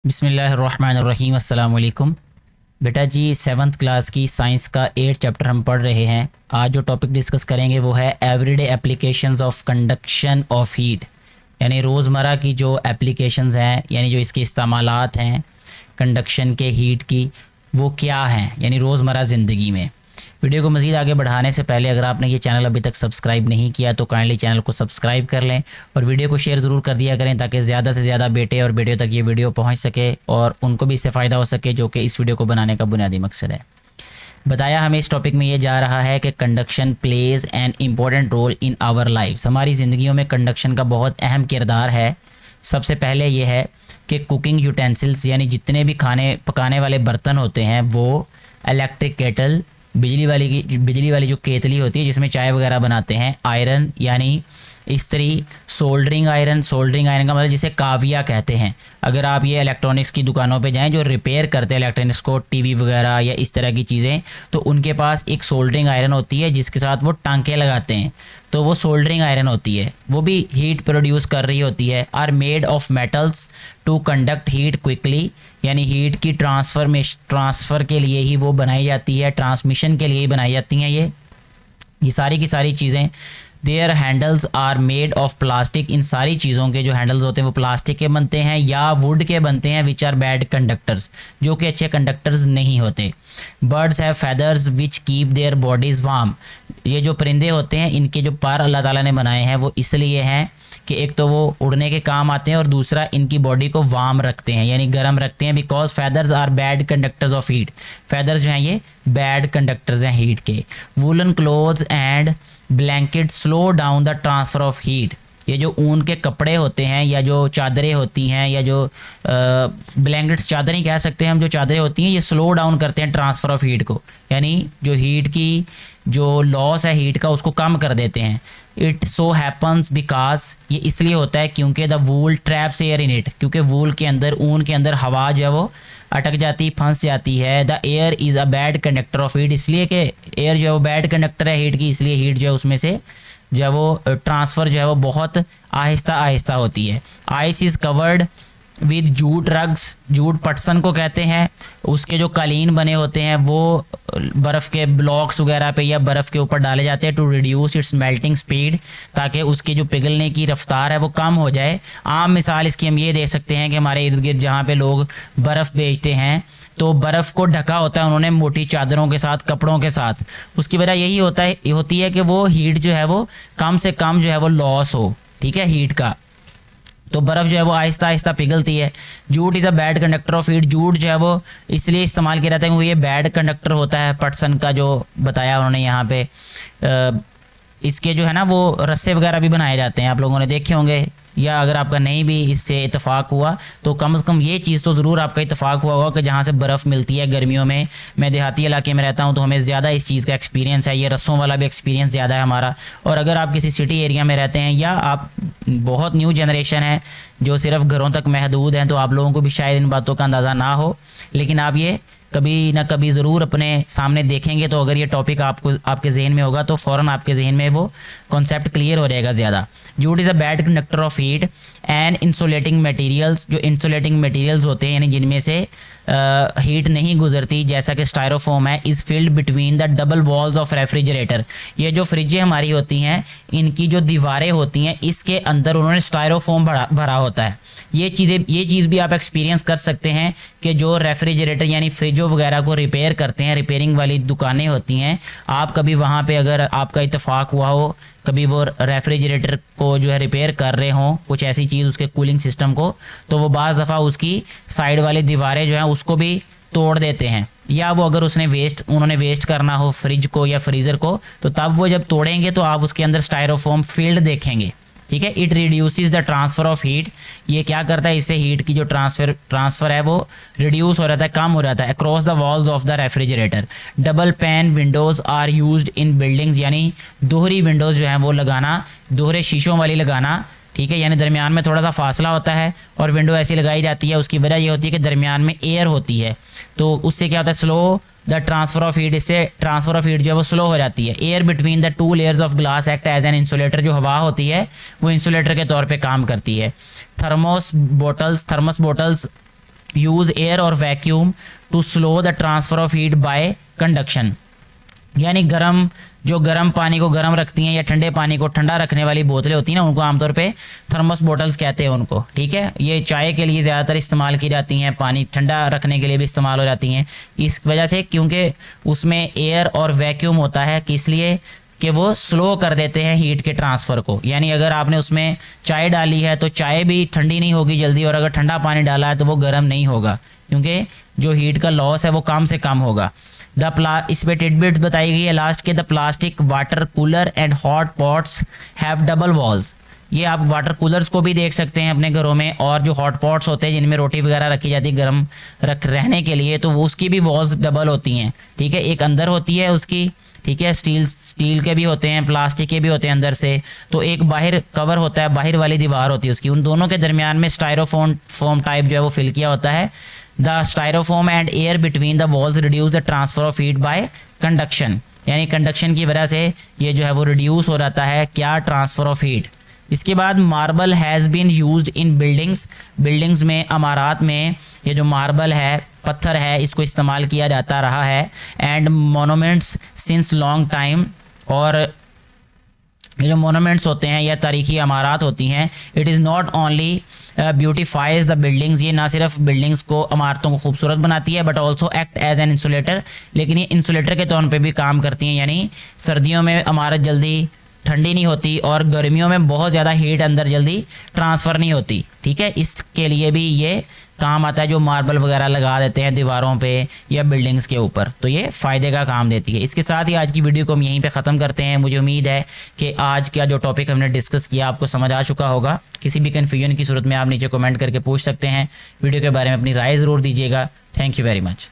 बिस्मिल्लाहिर्रहमानिर्रहीम अस्सलाम वालेकुम। बेटा जी, सेवन्थ क्लास की साइंस का 8 चैप्टर हम पढ़ रहे हैं। आज जो टॉपिक डिस्कस करेंगे वो है everyday applications of conduction of heat, यानी रोज़मर्रा की जो एप्लीकेशंस हैं, यानी जो इसके इस्तेमालात हैं कंडक्शन के हीट की, वो क्या हैं, यानी रोज़मर्रा ज़िंदगी में। वीडियो को मज़ीद आगे बढ़ाने से पहले अगर आपने ये चैनल अभी तक सब्सक्राइब नहीं किया तो काइंडली चैनल को सब्सक्राइब कर लें और वीडियो को शेयर ज़रूर कर दिया करें ताकि ज़्यादा से ज़्यादा बेटे और बेटियों तक ये वीडियो पहुंच सके और उनको भी इससे फ़ायदा हो सके, जो कि इस वीडियो को बनाने का बुनियादी मकसद है। बताया हमें इस टॉपिक में ये जा रहा है कि conduction plays an important role in our life. हमारी ज़िंदगियों में कंडक्शन का बहुत अहम किरदार है। सबसे पहले ये है कि कुकिंग यूटेंसिल्स, यानी जितने भी खाने पकाने वाले बर्तन होते हैं वो, इलेक्ट्रिक केटल, बिजली वाली जो केतली होती है जिसमें चाय वगैरह बनाते हैं, आयरन यानी इस्त्री, सोल्डरिंग आयरन का मतलब जिसे काविया कहते हैं। अगर आप ये इलेक्ट्रॉनिक्स की दुकानों पे जाएं जो रिपेयर करते हैं इलेक्ट्रॉनिक्स को, टीवी वगैरह या इस तरह की चीज़ें, तो उनके पास एक सोल्डरिंग आयरन होती है जिसके साथ वो टांके लगाते हैं, तो वो सोल्डरिंग आयरन होती है, वो भी हीट प्रोड्यूस कर रही होती है। Are made of metals to conduct heat quickly, यानी हीट की ट्रांसफ़र के लिए ही वो बनाई जाती है, ट्रांसमिशन के लिए ही बनाई जाती हैं ये सारी की सारी चीज़ें। Their handles are made of plastic, इन सारी चीज़ों के जो हैंडल्स होते हैं वो प्लास्टिक के बनते हैं या वुड के बनते हैं, विच आर बैड कंडक्टर्स, जो कि अच्छे कंडक्टर्स नहीं होते। Birds have feathers which keep their bodies warm, ये जो परिंदे होते हैं इनके जो पर अल्लाह ताला ने बनाए हैं वो इसलिए हैं कि एक तो वो उड़ने के काम आते हैं और दूसरा इनकी बॉडी को वार्म रखते हैं, यानी गर्म रखते हैं। Because feathers are bad conductors of heat, feathers जो हैं ये बैड कंडक्टर्स हैं हीट के। Woollen clothes and blanket slow down the transfer of heat, ये जो ऊन के कपड़े होते हैं या जो चादरें होती हैं या जो ब्लैंकेट्स, चादरें कह सकते हैं हम, जो चादरें होती हैं ये स्लो डाउन करते हैं ट्रांसफ़र ऑफ हीट को, यानी जो हीट की जो लॉस है हीट का उसको कम कर देते हैं। इट सो हैपन्स बिकॉज, ये इसलिए होता है क्योंकि the wool traps air in it, क्योंकि वूल के अंदर, ऊन के अंदर हवा जो है वो अटक जाती, फंस जाती है। The air is a bad conductor of heat, इसलिए कि एयर जो है वो बैड कंडक्टर है हीट की, इसलिए हीट जो है उसमें से जो है वो ट्रांसफ़र जो है वो बहुत आहिस्ता आहिस्ता होती है। Ice is covered with jute rugs, jute पटसन को कहते हैं, उसके जो कालीन बने होते हैं वो बर्फ़ के ब्लॉक्स वगैरह पे या बर्फ़ के ऊपर डाले जाते हैं to reduce its melting speed, ताकि उसके जो पिघलने की रफ्तार है वो कम हो जाए। आम मिसाल इसकी हम ये देख सकते हैं कि हमारे इर्द गिर्द जहाँ पे लोग बर्फ़ बेचते हैं तो बर्फ़ को ढका होता है उन्होंने मोटी चादरों के साथ, कपड़ों के साथ। उसकी वजह यही होती है कि वो हीट जो है वो कम से कम जो है वो लॉस हो, ठीक है, हीट का, तो बर्फ़ जो है वो आहिस्ता आहिस्ता पिघलती है। Jute is a bad conductor of heat, jute जो है वो इसलिए इस्तेमाल किया जाता है क्योंकि ये बैड कंडक्टर होता है, पटसन का जो बताया उन्होंने यहाँ पे। इसके जो है ना वो रस्से वगैरह भी बनाए जाते हैं, आप लोगों ने देखे होंगे, या अगर आपका नहीं भी इससे इत्तेफाक हुआ तो कम से कम ये चीज़ तो ज़रूर आपका इत्तेफाक हुआ होगा कि जहाँ से बर्फ़ मिलती है गर्मियों में। मैं देहाती इलाके में रहता हूँ तो हमें ज़्यादा इस चीज़ का एक्सपीरियंस है, ये रस्सों वाला भी एक्सपीरियंस ज़्यादा है हमारा। और अगर आप किसी सिटी एरिया में रहते हैं या आप बहुत न्यू जनरेशन है जो सिर्फ घरों तक महदूद हैं, तो आप लोगों को भी शायद इन बातों का अंदाज़ा ना हो, लेकिन आप ये कभी ना कभी ज़रूर अपने सामने देखेंगे। तो अगर ये टॉपिक आपके जहन में होगा तो फ़ौरन आपके जहन में वो कॉन्सेप्ट क्लियर हो जाएगा ज़्यादा। Jute is a bad conductor of heat and insulating materials, जो इंसुलेटिंग मटेरियल्स होते हैं यानी जिनमें से हीट नहीं गुजरती, जैसा कि स्टायरोफोम है, is filled between the double walls of refrigerator, ये जो फ्रिजें हमारी होती हैं इनकी जो दीवारें होती हैं इसके अंदर उन्होंने स्टायरोफोम भरा होता है। ये चीज़ भी आप एक्सपीरियंस कर सकते हैं कि जो रेफ्रिजरेटर यानी फ्रिजों वगैरह को रिपेयर करते हैं, रिपेयरिंग वाली दुकानें होती हैं, आप कभी वहाँ पे अगर आपका इत्तेफाक हुआ हो, कभी वो रेफ्रिजरेटर को जो है रिपेयर कर रहे हों, कुछ ऐसी चीज़ उसके कूलिंग सिस्टम को, तो वो बाज़ दफ़ा उसकी साइड वाली दीवारें जो हैं उसको भी तोड़ देते हैं, या वो अगर उन्होंने वेस्ट करना हो फ्रिज को या फ्रीज़र को, तो तब वो जब तोड़ेंगे तो आप उसके अंदर स्टायरोफोम फील्ड देखेंगे, ठीक है। It reduces the transfer of heat, ये क्या करता है, इससे हीट की जो ट्रांसफ़र है वो रिड्यूस हो जाता है, कम हो जाता है। Across the walls of the refrigerator double pane windows are used in buildings, यानी दोहरी विंडोज़ जो है वो लगाना, दोहरे शीशों वाली लगाना, ठीक है, यानी दरमियान में थोड़ा सा फासला होता है और विंडो ऐसी लगाई जाती है। उसकी वजह ये होती है कि दरमियान में एयर होती है, तो उससे क्या होता है, slow the transfer of heat, इससे ट्रांसफ़र ऑफ हीट जो है वो स्लो हो जाती है। Air between the two layers of glass act as an insulator, जो हवा होती है वो इंसुलेटर के तौर पे काम करती है। थर्मस बोटल्स यूज़ एयर और vacuum to slow the transfer of heat by conduction. यानी गर्म पानी को गर्म रखती हैं या ठंडे पानी को ठंडा रखने वाली बोतलें होती हैं ना, उनको आमतौर पे थर्मस बोटल्स कहते हैं उनको, ठीक है। ये चाय के लिए ज़्यादातर इस्तेमाल की जाती हैं, पानी ठंडा रखने के लिए भी इस्तेमाल हो जाती हैं इस वजह से, क्योंकि उसमें एयर और वैक्यूम होता है, कि इसलिए कि वो स्लो कर देते हैं हीट के ट्रांसफ़र को। यानी अगर आपने उसमें चाय डाली है तो चाय भी ठंडी नहीं होगी जल्दी, और अगर ठंडा पानी डाला है तो वो गर्म नहीं होगा, क्योंकि जो हीट का लॉस है वो कम से कम होगा। इस पर टिडबिट बताई गई है लास्ट के, the plastic water cooler and hot pots have double walls. ये आप वाटर कूलर्स को भी देख सकते हैं अपने घरों में, और जो हॉट पॉट्स होते हैं जिनमें रोटी वगैरह रखी जाती है गर्म रहने के लिए, तो वो उसकी भी वॉल्स डबल होती हैं, ठीक है। एक अंदर होती है उसकी, ठीक है, स्टील के भी होते हैं, प्लास्टिक के भी होते हैं अंदर से, तो एक बाहर कवर होता है, बाहर वाली दीवार होती है उसकी, उन दोनों के दरमियान में स्टायरोफोम टाइप जो है वो फिल किया होता है। The styrofoam and air between the walls reduce the transfer of heat by conduction. यानी कंडक्शन की वजह से ये जो है वो रिड्यूस हो जाता है, क्या, ट्रांसफ़र ऑफ हीट। इसके बाद marble has been used in buildings में, इमारत में ये जो मार्बल है, पत्थर है, इसको इस्तेमाल किया जाता रहा है। And monuments since long time, और ये जो मोनूमेंट्स होते हैं या तारीखी इमारत होती हैं, it is not only beautifies the buildings, ये ना सिर्फ बिल्डिंग्स को, इमारतों को खूबसूरत बनाती है, but also act as an insulator, लेकिन ये इंसुलेटर के तौर पे भी काम करती हैं। यानी सर्दियों में इमारत जल्दी ठंडी नहीं होती और गर्मियों में बहुत ज़्यादा हीट अंदर जल्दी ट्रांसफ़र नहीं होती, ठीक है। इसके लिए भी ये काम आता है, जो मार्बल वगैरह लगा देते हैं दीवारों पे या बिल्डिंग्स के ऊपर, तो ये फ़ायदे का काम देती है। इसके साथ ही आज की वीडियो को हम यहीं पे ख़त्म करते हैं। मुझे उम्मीद है कि आज का जो टॉपिक हमने डिस्कस किया आपको समझ आ चुका होगा। किसी भी कन्फ्यूजन की सूरत में आप नीचे कमेंट करके पूछ सकते हैं। वीडियो के बारे में अपनी राय ज़रूर दीजिएगा। Thank you very much.